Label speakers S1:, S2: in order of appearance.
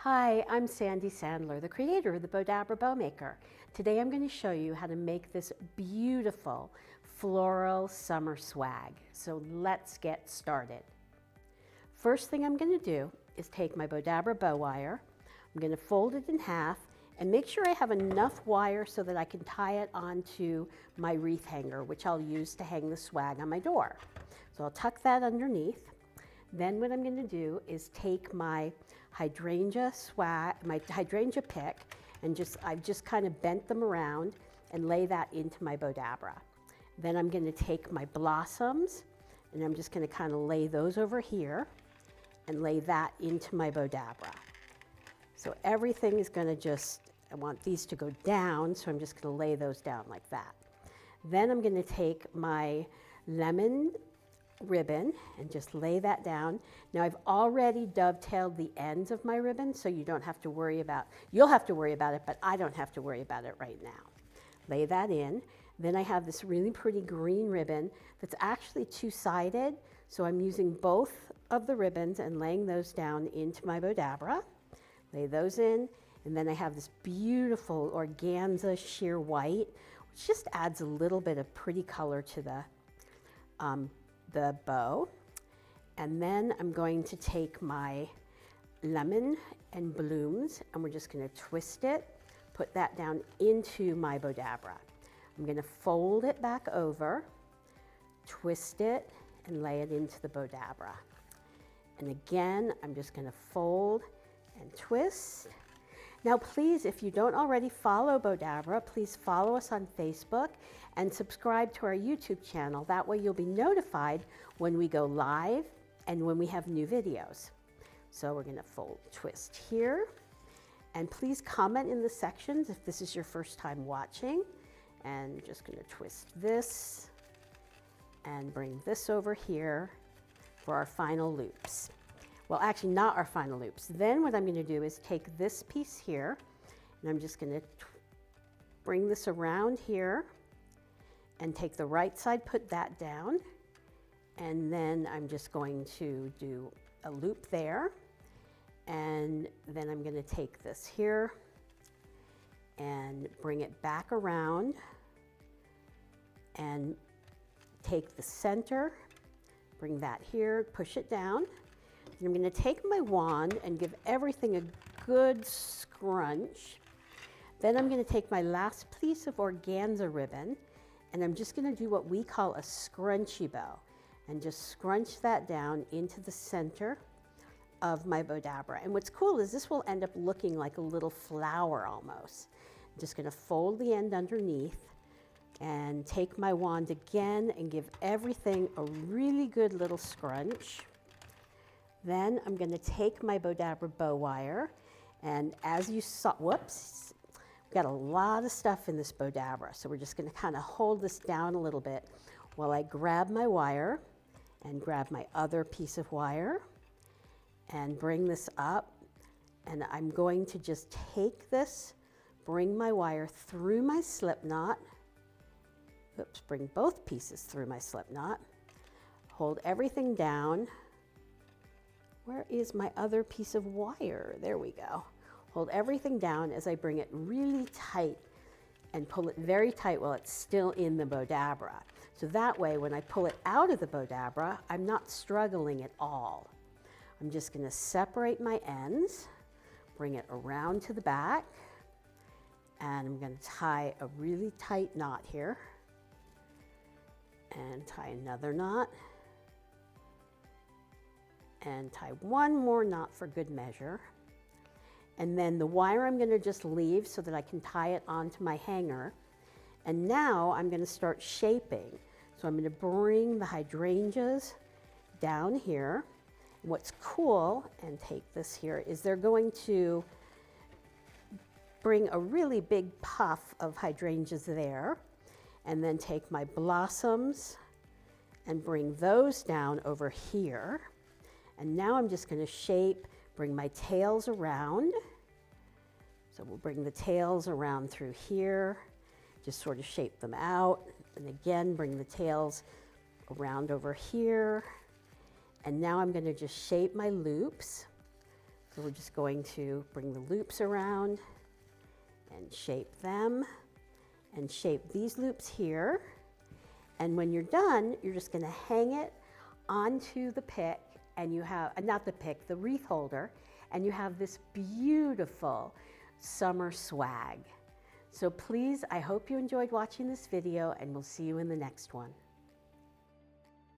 S1: Hi, I'm Sandy Sandler, the creator of the Bowdabra Bow Maker. Today I'm going to show you how to make this beautiful floral summer swag. So let's get started. First thing I'm going to do is take my Bowdabra bow wire. I'm going to fold it in half and make sure I have enough wire so that I can tie it onto my wreath hanger, which I'll use to hang the swag on my door. So I'll tuck that underneath. Then what I'm going to do is take my hydrangea pick, and I've just kind of bent them around and lay that into my Bowdabra. Then I'm going to take my blossoms and I'm just going to kind of lay those over here and lay that into my Bowdabra. So everything is going to I want these to go down, so I'm just going to lay those down like that. Then I'm going to take my lemon ribbon and just lay that down. Now I've already dovetailed the ends of my ribbon, so you'll have to worry about it, but I don't have to worry about it right now. Lay that in. Then I have this really pretty green ribbon that's actually two-sided, so I'm using both of the ribbons and laying those down into my Bowdabra. Lay those in, and then I have this beautiful organza sheer white, which just adds a little bit of pretty color to the bow. And then I'm going to take my lemon and blooms and we're just going to twist it, put that down into my Bowdabra. I'm going to fold it back over, twist it, and lay it into the Bowdabra. And again, I'm just going to fold and twist. Now please, if you don't already follow Bowdabra, please follow us on Facebook and subscribe to our YouTube channel. That way you'll be notified when we go live and when we have new videos. So we're going to fold, twist here. And please comment in the sections if this is your first time watching. And just going to twist this and bring this over here for our final loops. Well, actually not our final loops. Then what I'm going to do is take this piece here, and I'm just going to bring this around here and take the right side, put that down, and then I'm just going to do a loop there, and then I'm going to take this here and bring it back around and take the center, bring that here, push it down. I'm going to take my wand and give everything a good scrunch. Then I'm going to take my last piece of organza ribbon and I'm just going to do what we call a scrunchy bow and just scrunch that down into the center of my Bowdabra. And what's cool is this will end up looking like a little flower almost. I'm just going to fold the end underneath and take my wand again and give everything a really good little scrunch. Then I'm going to take my Bowdabra bow wire, and as you saw, whoops, we've got a lot of stuff in this Bowdabra, so we're just going to kind of hold this down a little bit while I grab my wire and grab my other piece of wire and bring this up, and I'm going to just take this, bring my wire through my slip knot, oops, bring both pieces through my slip knot, hold everything down. Where is my other piece of wire? There we go. Hold everything down as I bring it really tight and pull it very tight while it's still in the Bowdabra. So that way, when I pull it out of the Bowdabra, I'm not struggling at all. I'm just going to separate my ends, bring it around to the back, and I'm going to tie a really tight knot here, and tie another knot, and tie one more knot for good measure. And then the wire I'm going to just leave so that I can tie it onto my hanger. And now I'm going to start shaping. So I'm going to bring the hydrangeas down here. And what's cool, and take this here, is they're going to bring a really big puff of hydrangeas there. And then take my blossoms and bring those down over here. And now I'm just going to shape, bring my tails around. So we'll bring the tails around through here, just sort of shape them out. And again, bring the tails around over here. And now I'm going to just shape my loops. So we're just going to bring the loops around and shape them and shape these loops here. And when you're done, you're just gonna hang it onto the pick, and you have, not the pick, the wreath holder, and you have this beautiful summer swag. So please, I hope you enjoyed watching this video, and we'll see you in the next one.